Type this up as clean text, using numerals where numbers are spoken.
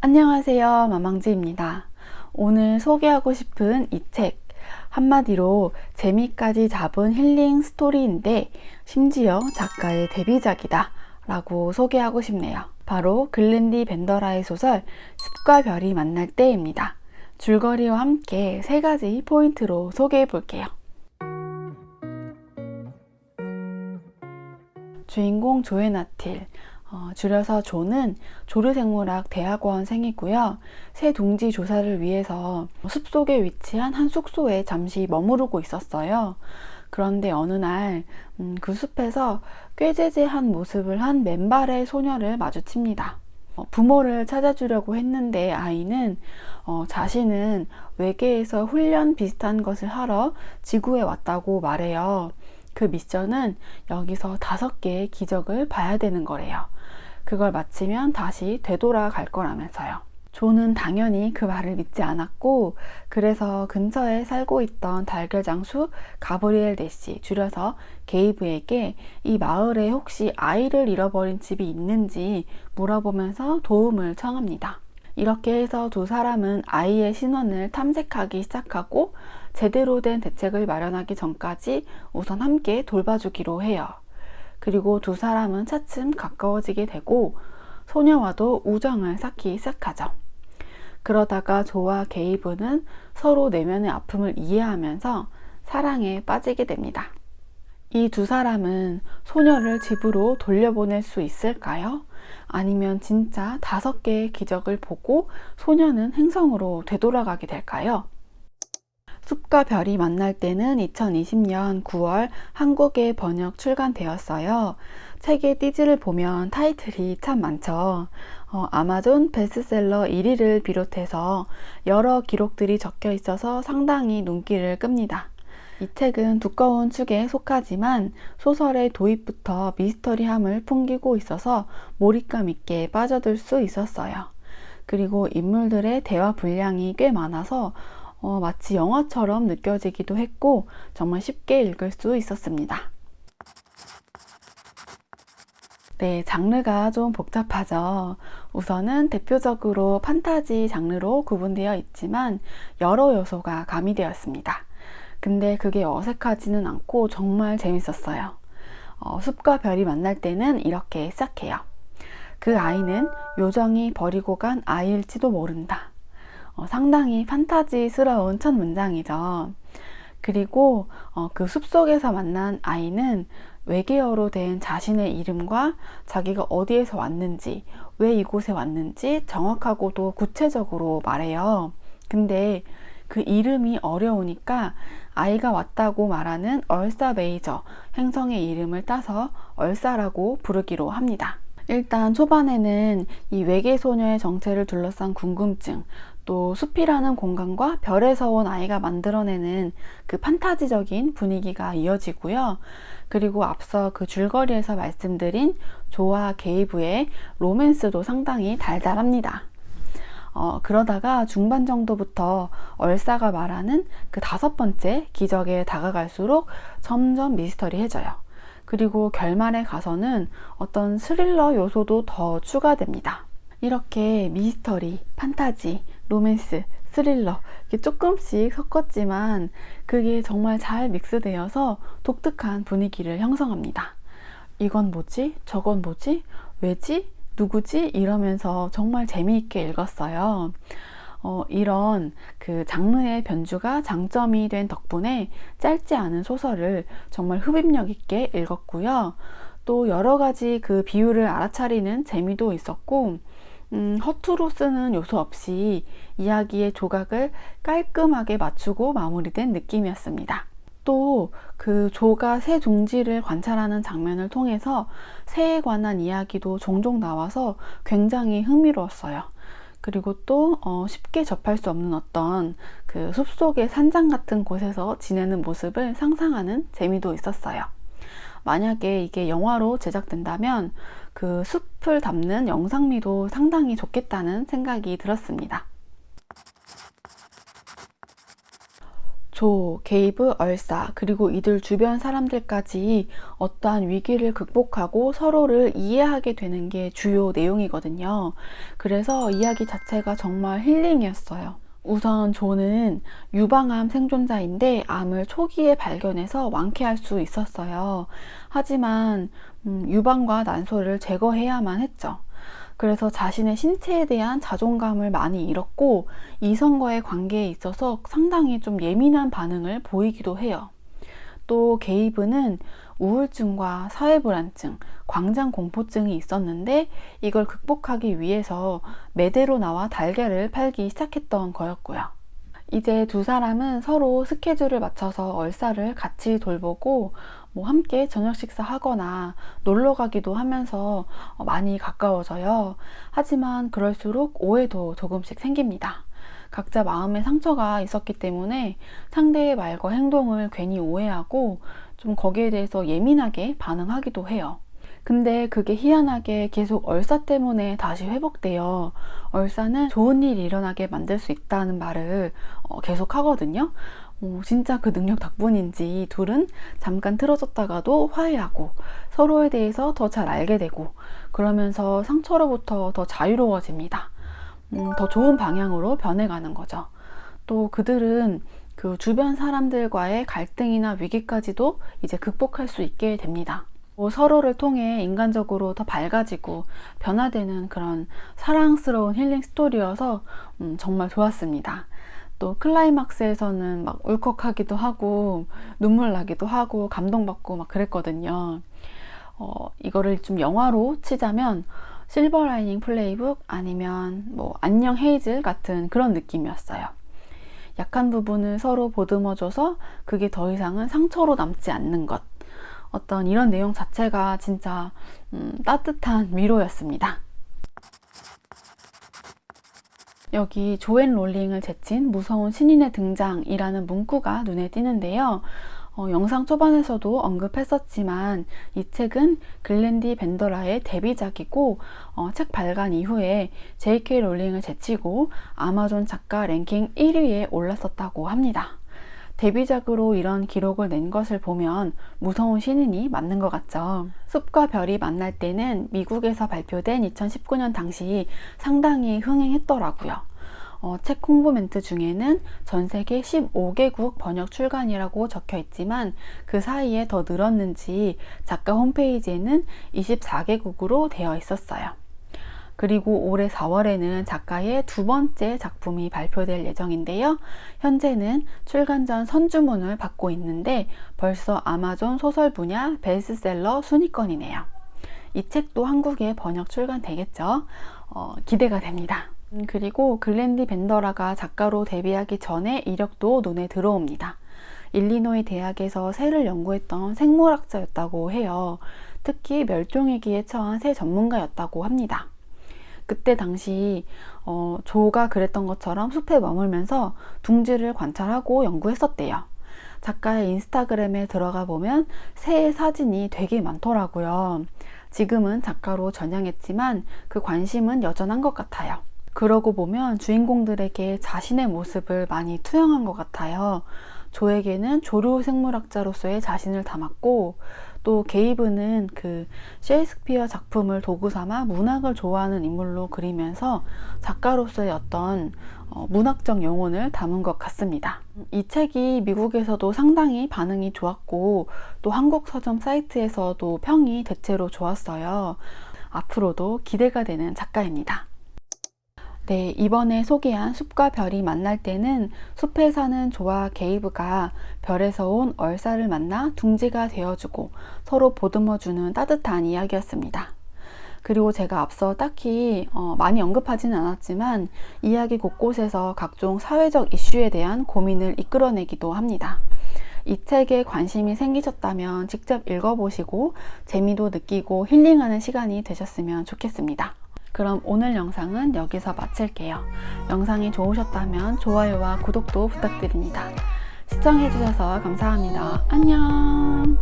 안녕하세요, 마망지입니다. 오늘 소개하고 싶은 이 책, 한마디로 재미까지 잡은 힐링 스토리인데 심지어 작가의 데뷔작이다 라고 소개하고 싶네요. 바로 글렌디 벤더라의 소설 숲과 별이 만날 때입니다. 줄거리와 함께 세 가지 포인트로 소개해 볼게요. 주인공 조에나틸, 줄여서 조는 조류생물학 대학원생이고요. 새 둥지 조사를 위해서 숲속에 위치한 한 숙소에 잠시 머무르고 있었어요. 그런데 어느 날 그 숲에서 꾀재재한 모습을 한 맨발의 소녀를 마주칩니다. 부모를 찾아주려고 했는데 아이는 자신은 외계에서 훈련 비슷한 것을 하러 지구에 왔다고 말해요. 그 미션은 여기서 5개의 기적을 봐야 되는 거래요. 그걸 마치면 다시 되돌아갈 거라면서요. 조는 당연히 그 말을 믿지 않았고, 그래서 근처에 살고 있던 달걀장수 가브리엘 대시, 줄여서 게이브에게 이 마을에 혹시 아이를 잃어버린 집이 있는지 물어보면서 도움을 청합니다. 이렇게 해서 두 사람은 아이의 신원을 탐색하기 시작하고, 제대로 된 대책을 마련하기 전까지 우선 함께 돌봐주기로 해요. 그리고 두 사람은 차츰 가까워지게 되고 소녀와도 우정을 쌓기 시작하죠. 그러다가 조와 게이브는 서로 내면의 아픔을 이해하면서 사랑에 빠지게 됩니다. 이 두 사람은 소녀를 집으로 돌려보낼 수 있을까요? 아니면 진짜 5개의 기적을 보고 소녀는 행성으로 되돌아가게 될까요? 숲과 별이 만날 때는 2020년 9월 한국에 번역 출간되었어요. 책의 띠지를 보면 타이틀이 참 많죠. 아마존 베스트셀러 1위를 비롯해서 여러 기록들이 적혀 있어서 상당히 눈길을 끕니다. 이 책은 두꺼운 축에 속하지만 소설의 도입부터 미스터리함을 풍기고 있어서 몰입감 있게 빠져들 수 있었어요. 그리고 인물들의 대화 분량이 꽤 많아서 마치 영화처럼 느껴지기도 했고 정말 쉽게 읽을 수 있었습니다. 네, 장르가 좀 복잡하죠. 우선은 대표적으로 판타지 장르로 구분되어 있지만 여러 요소가 가미되었습니다. 근데 그게 어색하지는 않고 정말 재밌었어요. 숲과 별이 만날 때는 이렇게 시작해요. 그 아이는 요정이 버리고 간 아이일지도 모른다. 상당히 판타지스러운 첫 문장이죠. 그리고 그 숲속에서 만난 아이는 외계어로 된 자신의 이름과 자기가 어디에서 왔는지, 왜 이곳에 왔는지 정확하고도 구체적으로 말해요. 근데 그 이름이 어려우니까 아이가 왔다고 말하는 얼사 메이저 행성의 이름을 따서 얼사라고 부르기로 합니다. 일단 초반에는 이 외계 소녀의 정체를 둘러싼 궁금증, 또 숲이라는 공간과 별에서 온 아이가 만들어내는 그 판타지적인 분위기가 이어지고요. 그리고 앞서 그 줄거리에서 말씀드린 조와 게이브의 로맨스도 상당히 달달합니다. 그러다가 중반 정도부터 얼싸가 말하는 그 5번째 기적에 다가갈수록 점점 미스터리해져요. 그리고 결말에 가서는 어떤 스릴러 요소도 더 추가됩니다. 이렇게 미스터리, 판타지, 로맨스, 스릴러 이렇게 조금씩 섞었지만 그게 정말 잘 믹스되어서 독특한 분위기를 형성합니다. 이건 뭐지? 저건 뭐지? 왜지? 누구지? 이러면서 정말 재미있게 읽었어요. 이런 그 장르의 변주가 장점이 된 덕분에 짧지 않은 소설을 정말 흡입력 있게 읽었고요. 또 여러 가지 그 비율을 알아차리는 재미도 있었고, 허투루 쓰는 요소 없이 이야기의 조각을 깔끔하게 맞추고 마무리된 느낌이었습니다. 또 그 조가 새 둥지를 관찰하는 장면을 통해서 새에 관한 이야기도 종종 나와서 굉장히 흥미로웠어요. 그리고 또 쉽게 접할 수 없는 어떤 그 숲속의 산장 같은 곳에서 지내는 모습을 상상하는 재미도 있었어요. 만약에 이게 영화로 제작된다면 그 숲을 담는 영상미도 상당히 좋겠다는 생각이 들었습니다. 조, 게이브, 얼싸, 그리고 이들 주변 사람들까지 어떠한 위기를 극복하고 서로를 이해하게 되는 게 주요 내용이거든요. 그래서 이야기 자체가 정말 힐링이었어요. 우선 조는 유방암 생존자인데 암을 초기에 발견해서 완쾌할 수 있었어요. 하지만 유방과 난소를 제거해야만 했죠. 그래서 자신의 신체에 대한 자존감을 많이 잃었고 이성과의 관계에 있어서 상당히 좀 예민한 반응을 보이기도 해요. 또 게이브는 우울증과 사회불안증, 광장공포증이 있었는데 이걸 극복하기 위해서 매대로 나와 달걀을 팔기 시작했던 거였고요. 이제 두 사람은 서로 스케줄을 맞춰서 얼싸를 같이 돌보고 함께 저녁 식사하거나 놀러 가기도 하면서 많이 가까워져요. 하지만 그럴수록 오해도 조금씩 생깁니다. 각자 마음의 상처가 있었기 때문에 상대의 말과 행동을 괜히 오해하고 좀 거기에 대해서 예민하게 반응하기도 해요. 근데 그게 희한하게 계속 얼싸 때문에 다시 회복돼요. 얼싸는 좋은 일이 일어나게 만들 수 있다는 말을 계속 하거든요. 진짜 그 능력 덕분인지 둘은 잠깐 틀어졌다가도 화해하고 서로에 대해서 더 잘 알게 되고 그러면서 상처로부터 더 자유로워집니다. 더 좋은 방향으로 변해가는 거죠. 또 그들은 그 주변 사람들과의 갈등이나 위기까지도 이제 극복할 수 있게 됩니다. 서로를 통해 인간적으로 더 밝아지고 변화되는 그런 사랑스러운 힐링 스토리여서 정말 좋았습니다. 또 클라이막스에서는 막 울컥하기도 하고 눈물 나기도 하고 감동받고 막 그랬거든요. 이거를 좀 영화로 치자면 실버 라이닝 플레이북 아니면 안녕 헤이즐 같은 그런 느낌이었어요. 약한 부분을 서로 보듬어줘서 그게 더 이상은 상처로 남지 않는 것. 어떤 이런 내용 자체가 진짜 따뜻한 위로였습니다. 여기 조앤 롤링을 제친 무서운 신인의 등장이라는 문구가 눈에 띄는데요. 영상 초반에서도 언급했었지만 이 책은 글렌디 벤더라의 데뷔작이고 책 발간 이후에 J.K. 롤링을 제치고 아마존 작가 랭킹 1위에 올랐었다고 합니다. 데뷔작으로 이런 기록을 낸 것을 보면 무서운 신인이 맞는 것 같죠. 숲과 별이 만날 때는 미국에서 발표된 2019년 당시 상당히 흥행했더라고요. 책 홍보 멘트 중에는 전 세계 15개국 번역 출간이라고 적혀 있지만 그 사이에 더 늘었는지 작가 홈페이지에는 24개국으로 되어 있었어요. 그리고 올해 4월에는 작가의 두 번째 작품이 발표될 예정인데요. 현재는 출간 전 선주문을 받고 있는데 벌써 아마존 소설 분야 베스트셀러 순위권이네요. 이 책도 한국에 번역 출간되겠죠? 기대가 됩니다. 그리고 글렌디 벤더라가 작가로 데뷔하기 전에 이력도 눈에 들어옵니다. 일리노이 대학에서 새를 연구했던 생물학자였다고 해요. 특히 멸종위기에 처한 새 전문가였다고 합니다. 그때 당시 조가 그랬던 것처럼 숲에 머물면서 둥지를 관찰하고 연구했었대요. 작가의 인스타그램에 들어가 보면 새의 사진이 되게 많더라고요. 지금은 작가로 전향했지만 그 관심은 여전한 것 같아요. 그러고 보면 주인공들에게 자신의 모습을 많이 투영한 것 같아요. 조에게는 조류 생물학자로서의 자신을 담았고 또 게이브는 그 셰익스피어 작품을 도구 삼아 문학을 좋아하는 인물로 그리면서 작가로서의 어떤 문학적 영혼을 담은 것 같습니다. 이 책이 미국에서도 상당히 반응이 좋았고 또 한국 서점 사이트에서도 평이 대체로 좋았어요. 앞으로도 기대가 되는 작가입니다. 네, 이번에 소개한 숲과 별이 만날 때는 숲에 사는 조와 게이브가 별에서 온 얼싸를 만나 둥지가 되어주고 서로 보듬어주는 따뜻한 이야기였습니다. 그리고 제가 앞서 딱히 많이 언급하지는 않았지만 이야기 곳곳에서 각종 사회적 이슈에 대한 고민을 이끌어내기도 합니다. 이 책에 관심이 생기셨다면 직접 읽어보시고 재미도 느끼고 힐링하는 시간이 되셨으면 좋겠습니다. 그럼 오늘 영상은 여기서 마칠게요. 영상이 좋으셨다면 좋아요와 구독도 부탁드립니다. 시청해주셔서 감사합니다. 안녕.